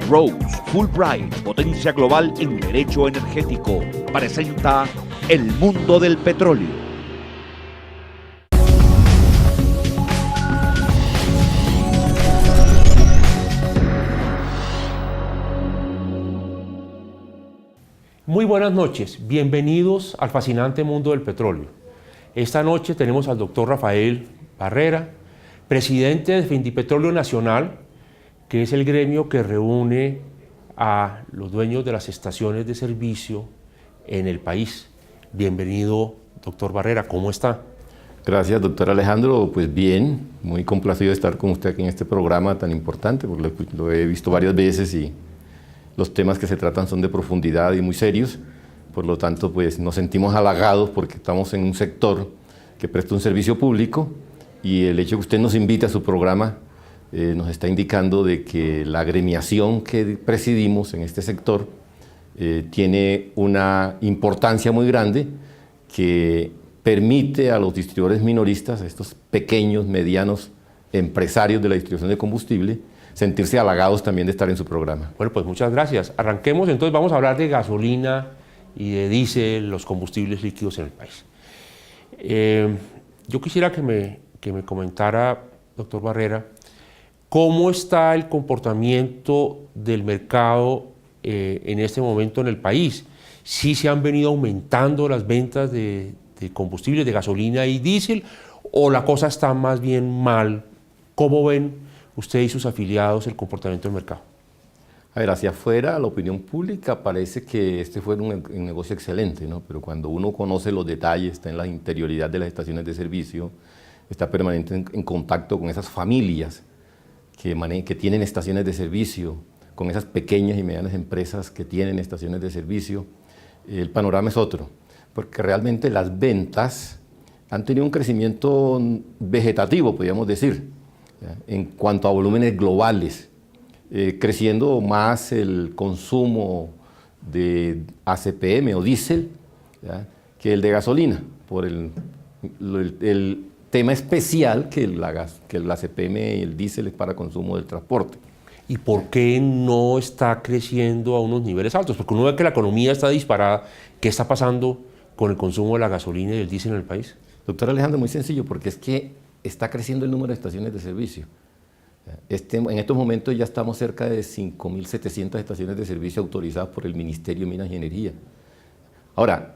Rose Fulbright, potencia global en derecho energético, presenta El Mundo del Petróleo. Muy buenas noches, bienvenidos al fascinante mundo del petróleo. Esta noche tenemos al doctor Rafael Barrera, presidente de Findipetróleo Nacional, que es el gremio que reúne a los dueños de las estaciones de servicio en el país. Bienvenido, doctor Barrera, ¿cómo está? Gracias, doctor Alejandro. Pues bien, muy complacido de estar con usted aquí en este programa tan importante, porque lo he visto varias veces y los temas que se tratan son de profundidad y muy serios. Por lo tanto, pues nos sentimos halagados porque estamos en un sector que presta un servicio público y el hecho de que usted nos invite a su programa nos está indicando de que la agremiación que presidimos en este sector tiene una importancia muy grande que permite a los distribuidores minoristas, a estos pequeños, medianos empresarios de la distribución de combustible, sentirse halagados también de estar en su programa. Bueno, pues muchas gracias. Arranquemos entonces, vamos a hablar de gasolina y de diésel, los combustibles líquidos en el país. Yo quisiera que me comentara, doctor Barrera, ¿cómo está el comportamiento del mercado en este momento en el país? ¿Sí se han venido aumentando las ventas de combustibles, de gasolina y diésel, o la cosa está más bien mal? ¿Cómo ven usted y sus afiliados el comportamiento del mercado? A ver, hacia afuera, la opinión pública parece que este fue un negocio excelente, ¿no? Pero cuando uno conoce los detalles, está en la interioridad de las estaciones de servicio, está permanentemente en contacto con esas familias que tienen estaciones de servicio, con esas pequeñas y medianas empresas que tienen estaciones de servicio, el panorama es otro, porque realmente las ventas han tenido un crecimiento vegetativo, podríamos decir, ¿ya? En cuanto a volúmenes globales, creciendo más el consumo de ACPM o diésel, ¿ya?, que el de gasolina, por el tema especial que el ACPM y el diésel es para consumo del transporte. ¿Y por qué no está creciendo a unos niveles altos? Porque uno ve que la economía está disparada. ¿Qué está pasando con el consumo de la gasolina y del diésel en el país? Doctor Alejandro, muy sencillo, porque es que está creciendo el número de estaciones de servicio. En estos momentos ya estamos cerca de 5.700 estaciones de servicio autorizadas por el Ministerio de Minas y Energía. Ahora,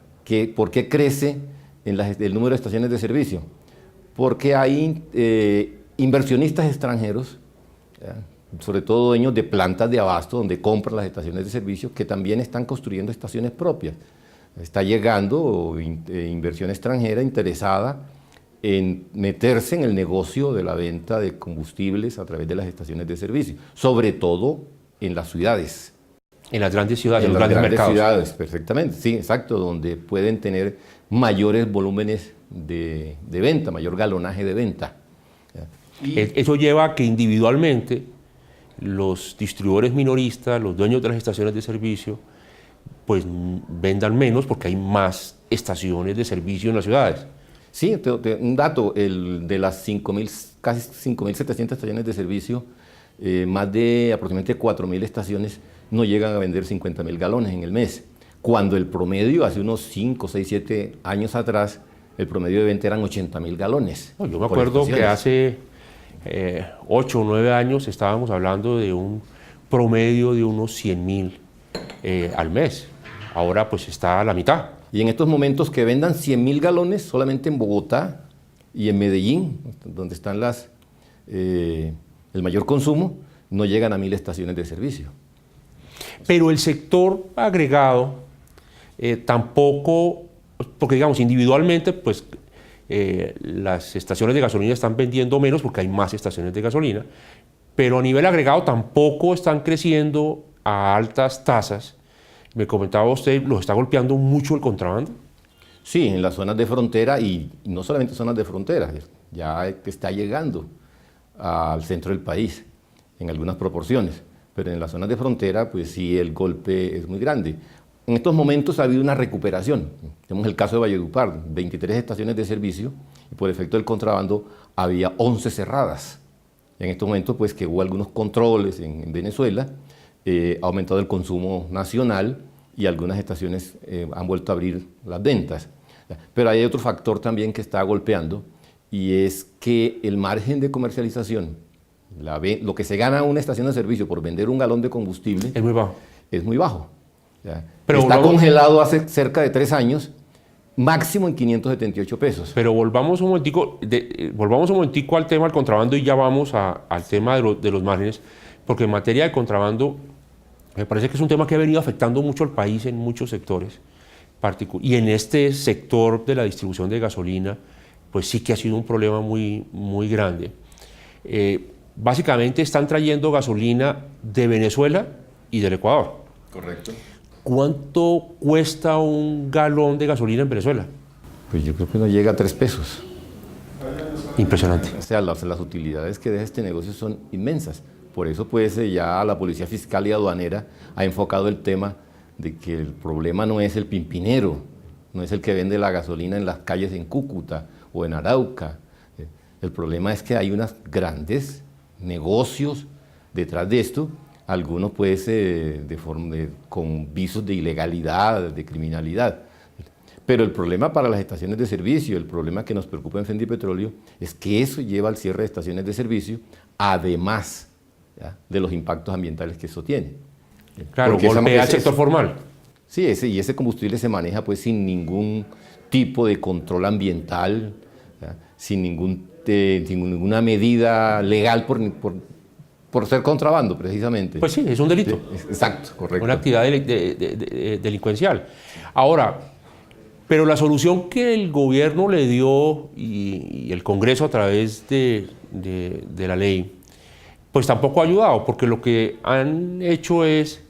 ¿por qué crece el número de estaciones de servicio? Porque hay inversionistas extranjeros, ¿ya?, sobre todo dueños de plantas de abasto donde compran las estaciones de servicio, que también están construyendo estaciones propias. Está llegando inversión extranjera interesada en meterse en el negocio de la venta de combustibles a través de las estaciones de servicio, sobre todo en las ciudades. En las grandes ciudades, en los las grandes mercados. Ciudades, perfectamente, sí, exacto, donde pueden tener mayores volúmenes de venta, mayor galonaje de venta. Eso lleva a que individualmente los distribuidores minoristas, los dueños de las estaciones de servicio, pues vendan menos porque hay más estaciones de servicio en las ciudades. Sí, un dato, de las casi 5.700 estaciones de servicio, más de aproximadamente 4.000 estaciones no llegan a vender 50.000 galones en el mes, cuando el promedio hace unos 5, 6, 7 años atrás, el promedio de venta eran 80.000 galones. No, yo me acuerdo que hace 8 o 9 años estábamos hablando de un promedio de unos 100.000 al mes. Ahora pues está a la mitad. Y en estos momentos que vendan 100.000 galones solamente en Bogotá y en Medellín, donde están el mayor consumo, no llegan a 1.000 estaciones de servicio. Pero el sector agregado tampoco, porque digamos individualmente pues las estaciones de gasolina están vendiendo menos porque hay más estaciones de gasolina, pero a nivel agregado tampoco están creciendo a altas tasas. Me comentaba usted, ¿los está golpeando mucho el contrabando? Sí, en las zonas de frontera, y no solamente zonas de frontera, ya está llegando al centro del país en algunas proporciones, pero en las zonas de frontera pues sí el golpe es muy grande. En estos momentos ha habido una recuperación. Tenemos el caso de Valledupar, 23 estaciones de servicio y por efecto del contrabando había 11 cerradas. En estos momentos pues que hubo algunos controles en Venezuela, ha aumentado el consumo nacional y algunas estaciones han vuelto a abrir las ventas. Pero hay otro factor también que está golpeando, y es que el margen de comercialización, lo que se gana una estación de servicio por vender un galón de combustible, Es muy bajo. es muy bajo. Pero está congelado hace cerca de 3 años, máximo en 578 pesos. Pero volvamos un momentico al tema del contrabando y ya vamos al tema de los márgenes, porque en materia de contrabando me parece que es un tema que ha venido afectando mucho al país en muchos sectores, y en este sector de la distribución de gasolina, pues sí que ha sido un problema muy, muy grande. Básicamente están trayendo gasolina de Venezuela y del Ecuador. Correcto. ¿Cuánto cuesta un galón de gasolina en Venezuela? Pues yo creo que no llega a 3 pesos. Impresionante. O sea, las utilidades que deja este negocio son inmensas. Por eso, pues, ya la Policía Fiscal y Aduanera ha enfocado el tema de que el problema no es el pimpinero, no es el que vende la gasolina en las calles en Cúcuta o en Arauca. El problema es que hay unos grandes negocios detrás de esto, algunos pues con visos de ilegalidad, de criminalidad. Pero el problema para las estaciones de servicio, el problema que nos preocupa en Fendipetróleo, es que eso lleva al cierre de estaciones de servicio, además de los impactos ambientales que eso tiene. Claro, golpea al sector formal. Sí, y ese combustible se maneja pues sin ningún tipo de control ambiental, sin ninguna medida legal por ser contrabando, precisamente. Pues sí, es un delito. Exacto, correcto. Una actividad delincuencial. Ahora, pero la solución que el gobierno le dio y el Congreso a través de la ley, pues tampoco ha ayudado, porque lo que han hecho es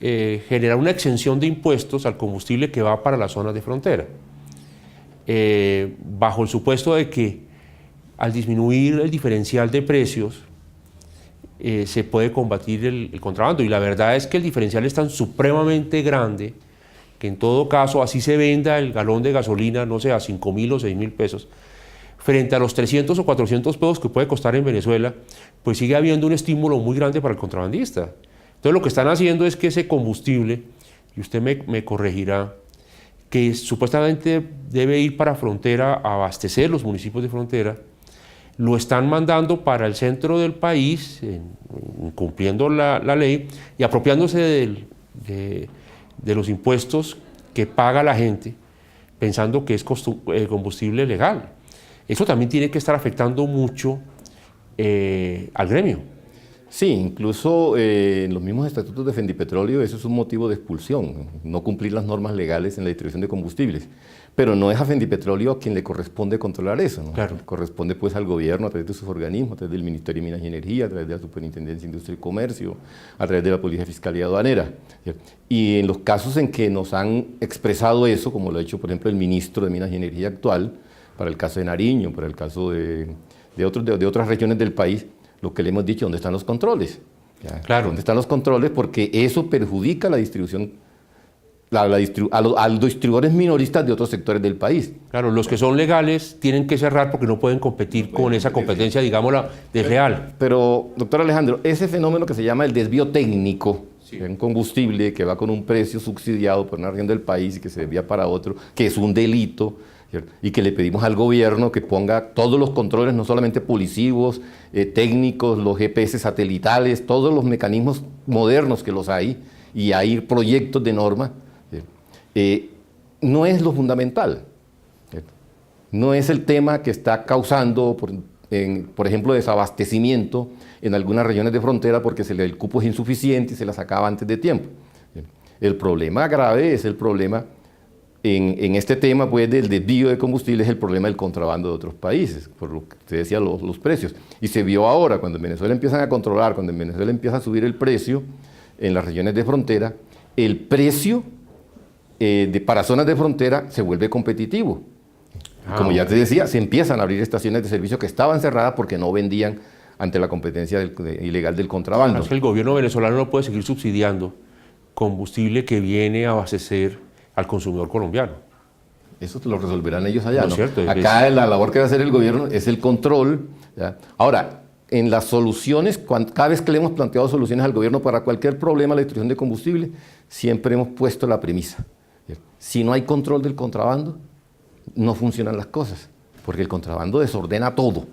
generar una exención de impuestos al combustible que va para las zonas de frontera, bajo el supuesto de que al disminuir el diferencial de precios se puede combatir el contrabando, y la verdad es que el diferencial es tan supremamente grande que en todo caso, así se venda el galón de gasolina, no sé, a 5.000 o 6.000 pesos, frente a los 300 o 400 pesos que puede costar en Venezuela, pues sigue habiendo un estímulo muy grande para el contrabandista. Entonces lo que están haciendo es que ese combustible, y usted me corregirá, que supuestamente debe ir para frontera a abastecer los municipios de frontera, lo están mandando para el centro del país, cumpliendo la ley y apropiándose de los impuestos que paga la gente, pensando que es combustible legal. Eso también tiene que estar afectando mucho al gremio. Sí, incluso en los mismos estatutos de Fendipetróleo eso es un motivo de expulsión, no cumplir las normas legales en la distribución de combustibles. Pero no es a Fendipetróleo a quien le corresponde controlar eso, ¿no? Claro. Corresponde pues al gobierno a través de sus organismos, a través del Ministerio de Minas y Energía, a través de la Superintendencia de Industria y Comercio, a través de la Policía Fiscal y Aduanera. Y en los casos en que nos han expresado eso, como lo ha hecho por ejemplo el ministro de Minas y Energía actual, para el caso de Nariño, para el caso de otras regiones del país, lo que le hemos dicho, ¿dónde están los controles? Claro. ¿Dónde están los controles? Porque eso perjudica la distribución a los distribuidores minoristas de otros sectores del país. Claro, los que son legales tienen que cerrar porque no pueden competir con esa competencia, digámosla, desleal. Pero, doctor Alejandro, ese fenómeno que se llama el desvío técnico, sí, un combustible que va con un precio subsidiado por una región del país y que se desvía para otro, que es un delito, ¿cierto? Y que le pedimos al gobierno que ponga todos los controles, no solamente policivos, técnicos, los GPS satelitales, todos los mecanismos modernos que los hay, y hay proyectos de norma. No es lo fundamental, ¿cierto? No es el tema que está causando, por ejemplo, desabastecimiento en algunas regiones de frontera porque el cupo es insuficiente y se la sacaba antes de tiempo. El problema grave es el problema, en este tema pues, del desvío de combustible, es el problema del contrabando de otros países, por lo que usted decía, los precios. Y se vio ahora, cuando en Venezuela empiezan a controlar, cuando en Venezuela empieza a subir el precio en las regiones de frontera, el precio para zonas de frontera se vuelve competitivo. Como ya te decía, se empiezan a abrir estaciones de servicio que estaban cerradas porque no vendían ante la competencia ilegal del contrabando. Es que el gobierno venezolano no puede seguir subsidiando combustible que viene a abastecer al consumidor colombiano. Eso lo resolverán ellos allá, ¿no? Cierto, acá la labor que va a hacer el gobierno es el control, ¿ya? Ahora, en las soluciones, cada vez que le hemos planteado soluciones al gobierno para cualquier problema de la distribución de combustible, siempre hemos puesto la premisa. Si no hay control del contrabando, no funcionan las cosas, porque el contrabando desordena todo.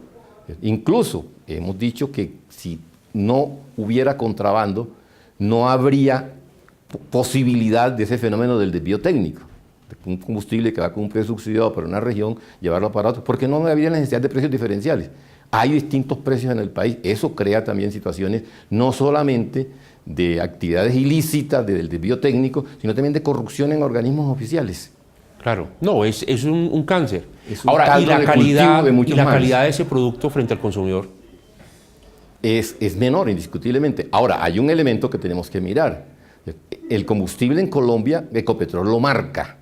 Incluso hemos dicho que si no hubiera contrabando, no habría posibilidad de ese fenómeno del desvío técnico. Un combustible que va con un precio subsidiado para una región, llevarlo para otra, porque no habría necesidad de precios diferenciales. Hay distintos precios en el país, eso crea también situaciones no solamente de actividades ilícitas, del desvío técnico, sino también de corrupción en organismos oficiales. Claro, no, es un cáncer. Es un Ahora, caldo de cultivo de muchos la males. calidad de ese producto frente al consumidor. Es menor, indiscutiblemente. Ahora, hay un elemento que tenemos que mirar. El combustible en Colombia, Ecopetrol lo marca.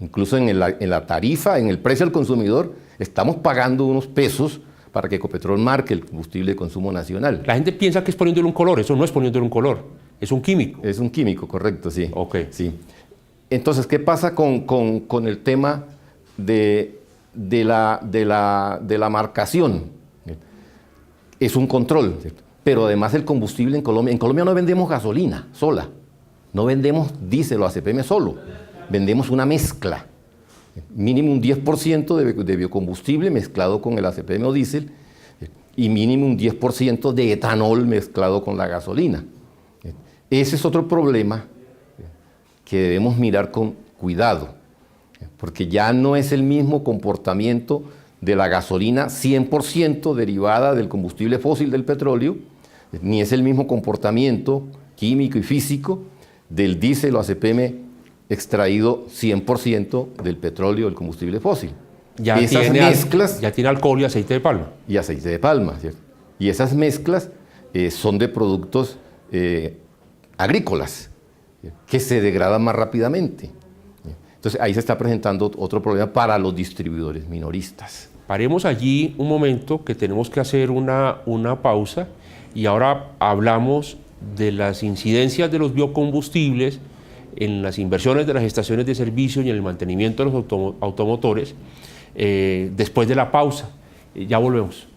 Incluso en la tarifa, en el precio al consumidor, estamos pagando unos pesos para que Ecopetrol marque el combustible de consumo nacional. La gente piensa que es poniéndole un color, eso no es poniéndole un color, es un químico. Es un químico, correcto, sí. Ok. Sí. Entonces, ¿qué pasa con el tema de la marcación? Es un control, ¿cierto? Pero además el combustible en Colombia no vendemos gasolina sola, no vendemos diésel o ACPM solo, vendemos una mezcla, mínimo un 10% de biocombustible mezclado con el ACPM o diésel y mínimo un 10% de etanol mezclado con la gasolina. Ese es otro problema que debemos mirar con cuidado, porque ya no es el mismo comportamiento de la gasolina 100% derivada del combustible fósil del petróleo, ni es el mismo comportamiento químico y físico del diésel o ACPM extraído 100% del petróleo, del combustible fósil. Ya tiene alcohol y aceite de palma. Y aceite de palma, ¿cierto? Y esas mezclas son de productos agrícolas que se degradan más rápidamente. Entonces ahí se está presentando otro problema para los distribuidores minoristas. Paremos allí un momento, que tenemos que hacer una pausa, y ahora hablamos de las incidencias de los biocombustibles en las inversiones de las estaciones de servicio y en el mantenimiento de los automotores después de la pausa. Ya volvemos.